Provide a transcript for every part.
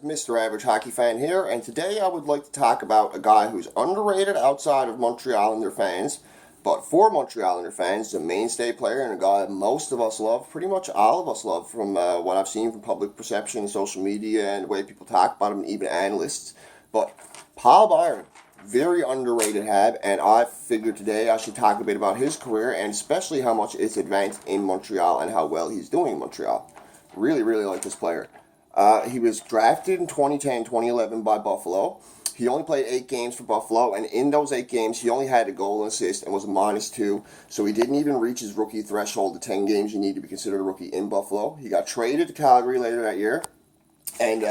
Mr. Average Hockey Fan here, and today I would like to talk about a guy who's underrated outside of Montreal and their fans, but for Montreal and their fans, a mainstay player and a guy most of us love, pretty much all of us love, from what I've seen from public perception, social media, and the way people talk about him, even analysts. But Paul Byron, very underrated Hab, and I figured today I should talk a bit about his career and especially how much it's advanced in Montreal and how well he's doing in Montreal. Really, really like this player. He was drafted in 2010, 2011 by Buffalo. He only played 8 games for Buffalo, and in those 8 games, he only had a goal and assist and was a -2. So he didn't even reach his rookie threshold of 10 games you need to be considered a rookie in Buffalo. He got traded to Calgary later that year. And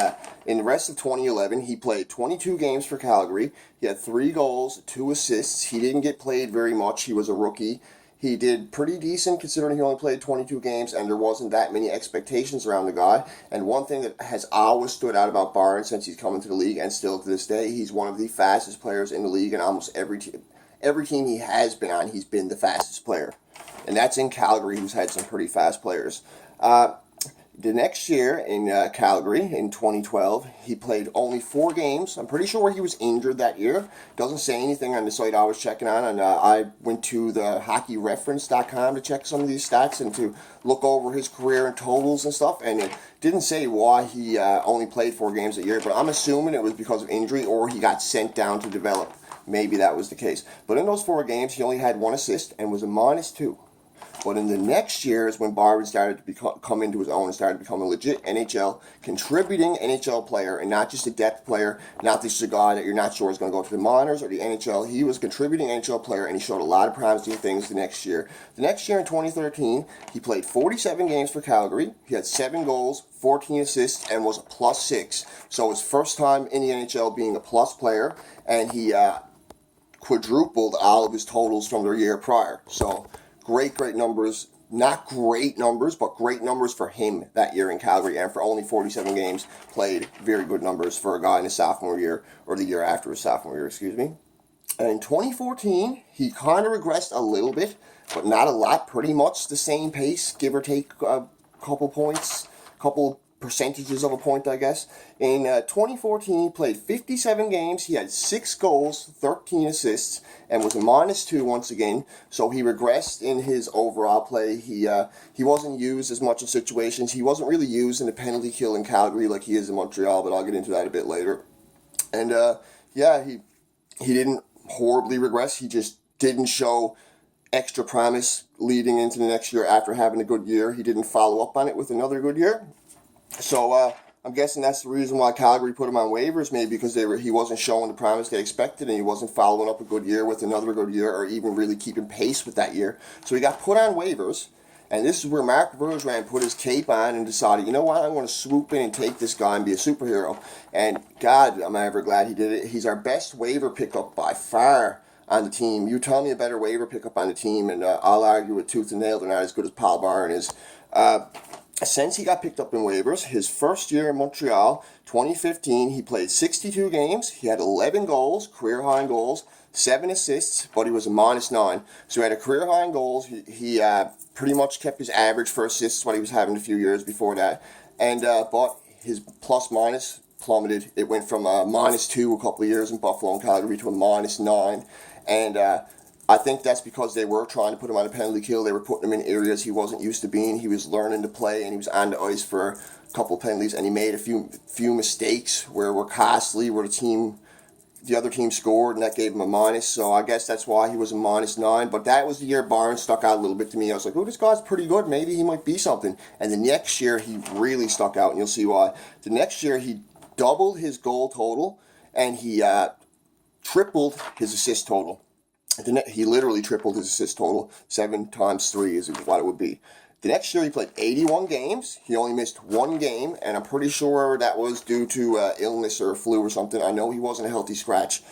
in the rest of 2011, he played 22 games for Calgary. He had 3 goals, 2 assists. He didn't get played very much. He was a rookie. He did pretty decent considering he only played 22 games and there wasn't that many expectations around the guy. And one thing that has always stood out about Barnes since he's come into the league and still to this day, he's one of the fastest players in the league, and almost every team he has been on, he's been the fastest player. And that's in Calgary, who's had some pretty fast players. The next year in Calgary in 2012, he played only 4 games. I'm pretty sure he was injured that year. Doesn't say anything on the site I was checking on, and I went to the hockeyreference.com to check some of these stats and to look over his career and totals and stuff, and it didn't say why he only played 4 games a year, but I'm assuming it was because of injury or he got sent down to develop. Maybe that was the case. But in those 4 games, he only had 1 assist and was a -2. But in the next year is when Byron started to come into his own and started to become a legit NHL contributing NHL player, and not just a depth player, not just a guy that you're not sure is going to go to the minors or the NHL. He was a contributing NHL player, and he showed a lot of promising things the next year. The next year in 2013, he played 47 games for Calgary. He had 7 goals, 14 assists, and was a +6. So his first time in the NHL being a plus player, and he quadrupled all of his totals from the year prior. So great numbers. Not great numbers, but great numbers for him that year in Calgary, and for only 47 games played, very good numbers for a guy in his sophomore year, or the year after his sophomore year, excuse me. And in 2014, he kind of regressed a little bit, but not a lot, pretty much the same pace, give or take a couple points, couple percentages of a point, I guess. In 2014, he played 57 games. He had 6 goals, 13 assists, and was a -2 once again. So he regressed in his overall play. He wasn't used as much in situations. He wasn't really used in the penalty kill in Calgary like he is in Montreal, but I'll get into that a bit later. And he didn't horribly regress. He just didn't show extra promise leading into the next year after having a good year. He didn't follow up on it with another good year. So I'm guessing that's the reason why Calgary put him on waivers, maybe because he wasn't showing the promise they expected, and he wasn't following up a good year with another good year, or even really keeping pace with that year. So he got put on waivers, and this is where Marc Bergevin put his cape on and decided, you know what, I'm going to swoop in and take this guy and be a superhero. And God, I'm ever glad he did it. He's our best waiver pickup by far on the team. You tell me a better waiver pickup on the team, and I'll argue with tooth and nail they're not as good as Paul Byrons is. Since he got picked up in waivers, his first year in Montreal, 2015, he played 62 games. He had 11 goals, career high in goals, 7 assists, but he was a -9. So he had a career high in goals. He pretty much kept his average for assists what he was having a few years before that. And but his plus-minus plummeted. It went from a -2 a couple of years in Buffalo and Calgary to a -9. And I think that's because they were trying to put him on a penalty kill. They were putting him in areas he wasn't used to being. He was learning to play, and he was on the ice for a couple of penalties, and he made a few mistakes where were costly, where the other team scored, and that gave him a minus. So I guess that's why he was a -9. But that was the year Barnes stuck out a little bit to me. I was like, oh, this guy's pretty good. Maybe he might be something. And the next year, he really stuck out, and you'll see why. The next year, he doubled his goal total, and he tripled his assist total. He literally tripled his assist total. 7 times 3 is what it would be. The next year he played 81 games. He only missed 1 game, and I'm pretty sure that was due to illness or flu or something. I know he wasn't a healthy scratch.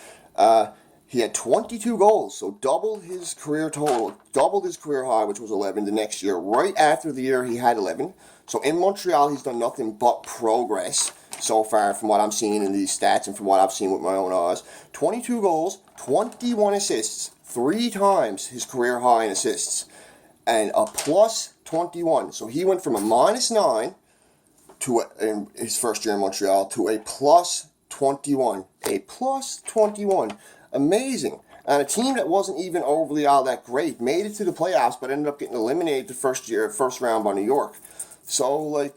He had 22 goals, so doubled his career total, doubled his career high, which was 11 the next year. Right after the year he had 11. So in Montreal, he's done nothing but progress so far from what I'm seeing in these stats and from what I've seen with my own eyes. 22 goals, 21 assists, 3 times his career high in assists, and a +21. So he went from a -9 in his first year in Montreal to a plus 21. A plus 21. Amazing. And a team that wasn't even overly all that great made it to the playoffs, but ended up getting eliminated the first round by New York. So,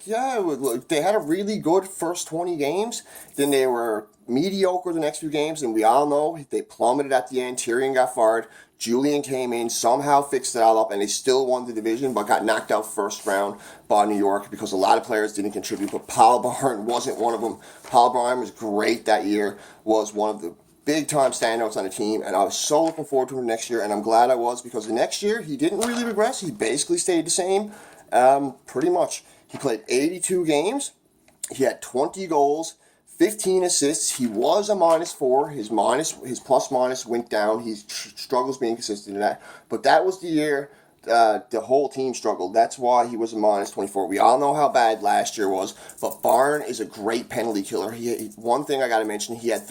they had a really good first 20 games. Then they were mediocre the next few games, and we all know they plummeted at the end. Tyrion got fired. Julian came in, somehow fixed it all up, and they still won the division, but got knocked out first round by New York because a lot of players didn't contribute, but Paul Byrons wasn't one of them. Paul Byrons was great that year, was one of the big-time standouts on the team, and I was so looking forward to him next year, and I'm glad I was, because the next year, he didn't really regress. He basically stayed the same, pretty much. He played 82 games. He had 20 goals, 15 assists. He was a -4. His plus-minus went down. He struggles being consistent in that, but that was the year the whole team struggled. That's why he was a -24. We all know how bad last year was, but Byrne is a great penalty killer. One thing I got to mention, he had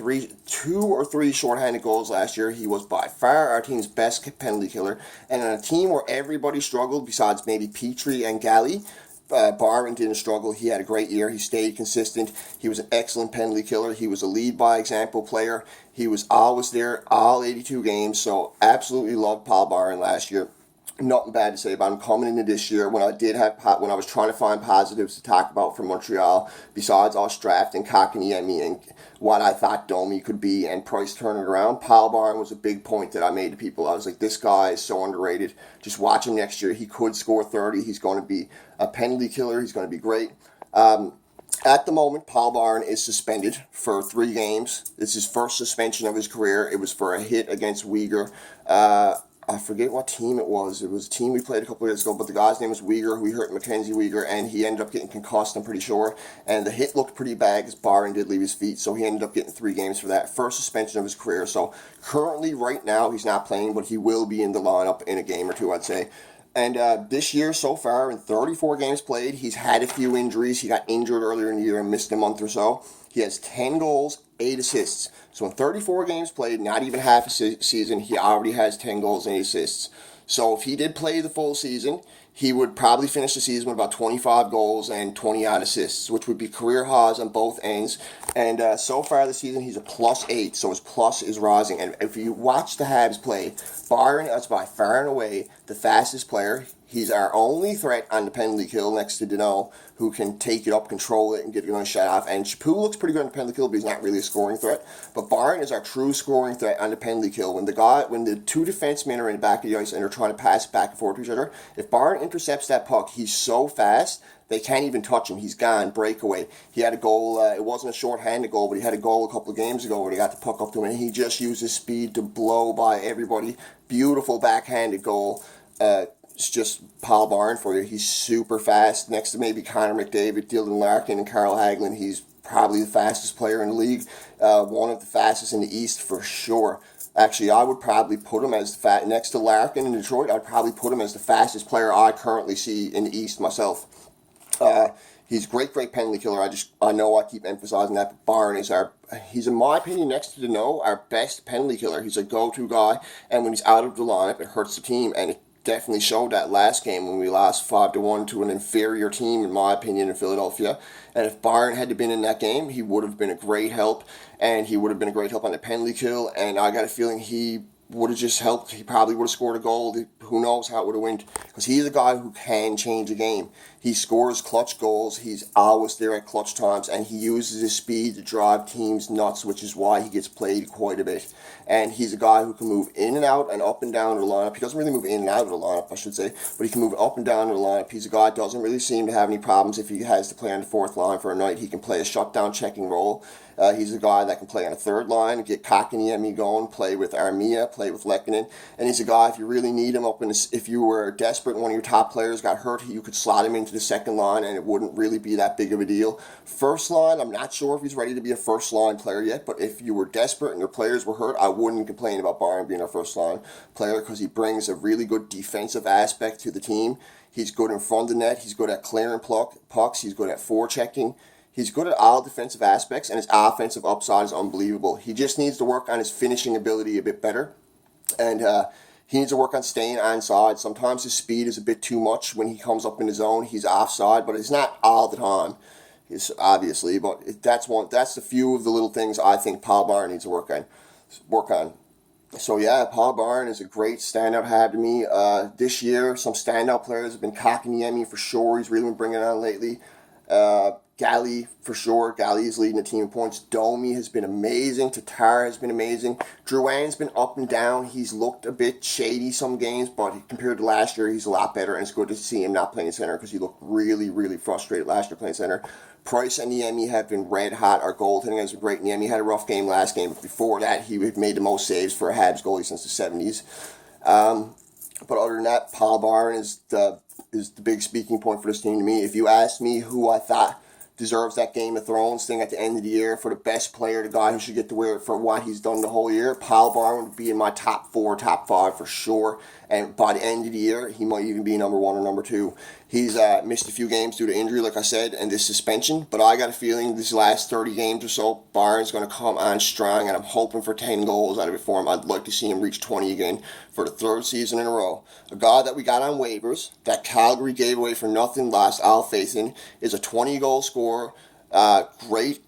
two or three shorthanded goals last year. He was by far our team's best penalty killer, and on a team where everybody struggled, besides maybe Petrie and Galley, Byrne didn't struggle. He had a great year. He stayed consistent. He was an excellent penalty killer. He was a lead-by-example player. He was always there all 82 games, so absolutely loved Paul Byrne last year. Nothing bad to say about him coming into this year. When I was trying to find positives to talk about for Montreal, besides us drafting Kotkaniemi and what I thought Domi could be and Price turning it around, Paul Byrne was a big point that I made to people. I was like, this guy is so underrated. Just watch him next year. He could score 30. He's going to be a penalty killer. He's going to be great. At the moment, Paul Byrne is suspended for 3 games. It's his first suspension of his career. It was for a hit against Uyghur. I forget what team it was. It was a team we played a couple of years ago, but the guy's name was Uyghur. We hurt Mackenzie Uyghur, and he ended up getting concussed, I'm pretty sure. And the hit looked pretty bad because Byrne did leave his feet, so he ended up getting 3 games for that. First suspension of his career. So currently, right now, he's not playing, but he will be in the lineup in a game or two, I'd say. And this year so far, in 34 games played, he's had a few injuries. He got injured earlier in the year and missed a month or so. He has 10 goals, 8 assists. So in 34 games played, not even half a season, he already has 10 goals and 8 assists. So if he did play the full season, he would probably finish the season with about 25 goals and 20 odd assists, which would be career highs on both ends. And so far this season, he's a +8, so his plus is rising. And if you watch the Habs play, Byrne is by far and away the fastest player. He's our only threat on the penalty kill next to Danault, who can take it up, control it, and get it on a shut off. And Chapu looks pretty good on the penalty kill, but he's not really a scoring threat. But Byrne is our true scoring threat on the penalty kill. When the 2 defensemen are in the back of the ice and they're trying to pass back and forth to each other, if Byrne intercepts that puck, he's so fast they can't even touch him. He's gone, breakaway. He had a goal, it wasn't a short-handed goal, but he had a goal a couple of games ago where they got the puck up to him, and he just used his speed to blow by everybody. Beautiful backhanded goal. It's just Paul Byrne for you. He's super fast. Next to maybe Connor McDavid, Dylan Larkin, and Carl Hagelin, he's probably the fastest player in the league. One of the fastest in the East for sure. Actually, I would probably put him as next to Larkin in Detroit. I'd probably put him as the fastest player I currently see in the East myself. He's a great penalty killer. I know I keep emphasizing that, but Byrne is he's in my opinion, next to Danault, our best penalty killer. He's a go-to guy, and when he's out of the lineup, it hurts the team, and it definitely showed that last game when we lost 5-1 to an inferior team, in my opinion, in Philadelphia. And if Byrne had been in that game, he would have been a great help, and he would have been a great help on the penalty kill, and I got a feeling he would have just helped. He probably would have scored a goal. Who knows how it would have went, because he's a guy who can change a game. He scores clutch goals. He's always there at clutch times, and he uses his speed to drive teams nuts, which is why he gets played quite a bit. And he's a guy who can move in and out and up and down the lineup. He doesn't really move in and out of the lineup, I should say, but he can move up and down the lineup. He's a guy that doesn't really seem to have any problems if he has to play on the 4th line for a night. He can play a shutdown checking role. He's a guy that can play on a 3rd line, get Kotkaniemi going, play with Armia, play with Lehkonen. And he's a guy, if you really need him if you were desperate and one of your top players got hurt, you could slot him into the 2nd line and it wouldn't really be that big of a deal. 1st line, I'm not sure if he's ready to be a 1st line player yet, but if you were desperate and your players were hurt, I wouldn't complain about Byrne being a 1st line player, because he brings a really good defensive aspect to the team. He's good in front of the net. He's good at clearing pucks. He's good at forechecking. He's good at all defensive aspects, and his offensive upside is unbelievable. He just needs to work on his finishing ability a bit better, and he needs to work on staying onside. Sometimes his speed is a bit too much. When he comes up in his zone, he's offside, but it's not all the time. obviously, but that's the few of the little things I think Paul Byrons needs to work on. So yeah, Paul Byrons is a great standout hab to me. This year, some standout players have been Kakaniemi for sure. He's really been bringing it on lately. Galley for sure. Galley is leading the team in points. Domi has been amazing. Tatar has been amazing. Drouin's been up and down. He's looked a bit shady some games, but compared to last year, he's a lot better. And it's good to see him not playing center because he looked really, really frustrated last year playing center. Price and Niemi have been red hot. Our goaltending has been great. Niemi had a rough game last game, but before that, he had made the most saves for a Habs goalie since the 70s. But other than that, Paul Byrons is the big speaking point for this team to me. If you asked me who I thought deserves that Game of Thrones thing at the end of the year for the best player, the guy who should get to wear it for what he's done the whole year, Paul Byrons would be in my top 4, top 5 for sure. And by the end of the year, he might even be number 1 or number 2. He's missed a few games due to injury, like I said, and this suspension. But I got a feeling these last 30 games or so, Byrons is going to come on strong, and I'm hoping for 10 goals out of it for him. I'd like to see him reach 20 again for the 3rd season in a row. A guy that we got on waivers, that Calgary gave away for nothing, lost all faith in, is a 20-goal scorer. Great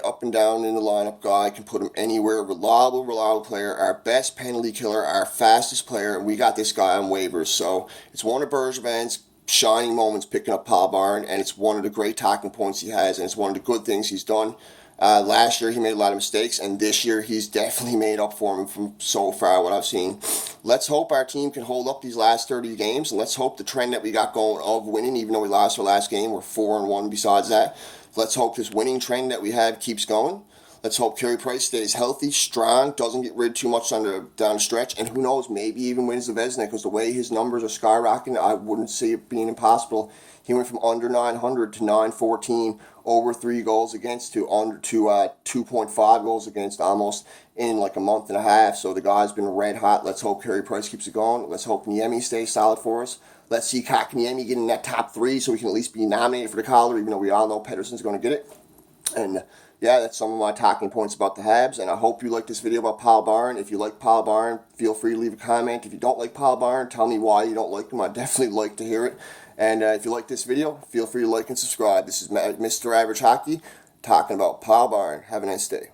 up and down in the lineup guy, can put him anywhere. Reliable player, our best penalty killer, our fastest player, and we got this guy on waivers. So it's one of Bergevin's shining moments picking up Paul Byrons, and it's one of the great talking points he has, and it's one of the good things he's done. Last year he made a lot of mistakes, and this year he's definitely made up for them from so far what I've seen. Let's hope our team can hold up these last 30 games, and let's hope the trend that we got going of winning, even though we lost our last game, we're 4-1 besides that. Let's hope this winning trend that we have keeps going. Let's hope Carey Price stays healthy, strong, doesn't get rid too much down the stretch, and who knows, maybe even wins the Vezina, because the way his numbers are skyrocketing, I wouldn't see it being impossible. He went from under 900 to 914, over 3 goals against to 2.5 goals against almost in like a month and a half. So the guy's been red hot. Let's hope Carey Price keeps it going. Let's hope Niemi stays solid for us. Let's see Kakaniemi get in that top 3 so we can at least be nominated for the Calder, even though we all know Pettersson's going to get it. And yeah, that's some of my talking points about the Habs, and I hope you like this video about Paul Byrons. If you like Paul Byrons, feel free to leave a comment. If you don't like Paul Byrons, tell me why you don't like him. I'd definitely like to hear it. And if you like this video, feel free to like and subscribe. This is Mr. Average Hockey talking about Paul Byrons. Have a nice day.